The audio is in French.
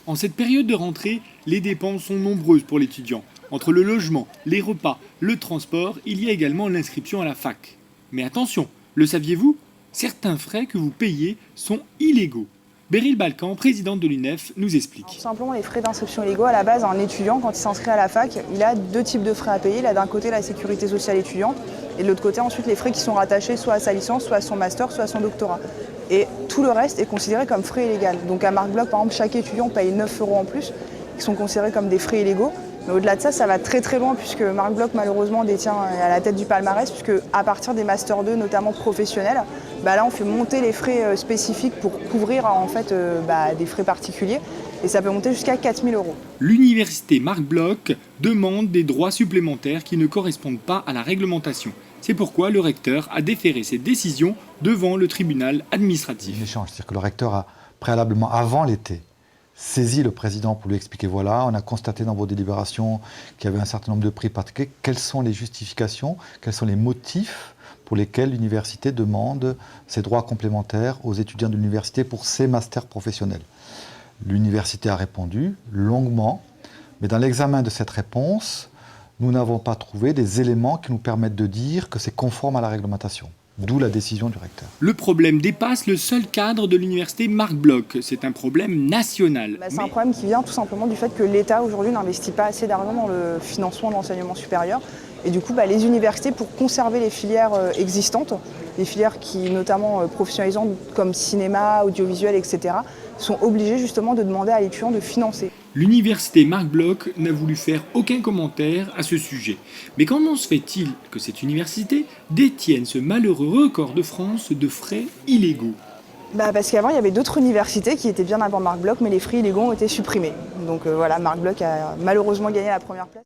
En cette période de rentrée, les dépenses sont nombreuses pour l'étudiant. Entre le logement, les repas, le transport, il y a également l'inscription à la fac. Mais attention, le saviez-vous? Certains frais que vous payez sont illégaux. Beryl Balkan, présidente de l'UNEF, nous explique. Tout simplement, les frais d'inscription illégaux, à la base, un étudiant, quand il s'inscrit à la fac, il a deux types de frais à payer. Il a d'un côté la sécurité sociale étudiante et de l'autre côté ensuite les frais qui sont rattachés soit à sa licence, soit à son master, soit à son doctorat. Et tout le reste est considéré comme frais illégaux. Donc à Marc Bloch, par exemple, chaque étudiant paye 9 € en plus, qui sont considérés comme des frais illégaux. Mais au-delà de ça, ça va très très loin puisque Marc Bloch malheureusement détient à la tête du palmarès, puisque à partir des Master 2, notamment professionnels, là on fait monter les frais spécifiques pour couvrir en fait des frais particuliers et ça peut monter jusqu'à 4 000 €. L'université Marc Bloch demande des droits supplémentaires qui ne correspondent pas à la réglementation. C'est pourquoi le recteur a déféré cette décision devant le tribunal administratif. L'échange, c'est-à-dire que le recteur a préalablement, avant l'été, saisi le président pour lui expliquer, voilà, on a constaté dans vos délibérations qu'il y avait un certain nombre de prix particuliers. Quelles sont les justifications, quels sont les motifs pour lesquels l'université demande ces droits complémentaires aux étudiants de l'université pour ces masters professionnels? L'université a répondu longuement, mais dans l'examen de cette réponse, nous n'avons pas trouvé des éléments qui nous permettent de dire que c'est conforme à la réglementation. D'où la décision du recteur. Le problème dépasse le seul cadre de l'université Marc Bloch. C'est un problème national. C'est un problème qui vient tout simplement du fait que l'État aujourd'hui n'investit pas assez d'argent dans le financement de l'enseignement supérieur. Et du coup, les universités, pour conserver les filières existantes, les filières qui notamment professionnalisantes comme cinéma, audiovisuel, etc., sont obligées justement de demander à l'étudiant de financer. L'université Marc Bloch n'a voulu faire aucun commentaire à ce sujet. Mais comment se fait-il que cette université détienne ce malheureux record de France de frais illégaux? Parce qu'avant, il y avait d'autres universités qui étaient bien avant Marc Bloch, mais les frais illégaux ont été supprimés. Donc voilà, Marc Bloch a malheureusement gagné la première place.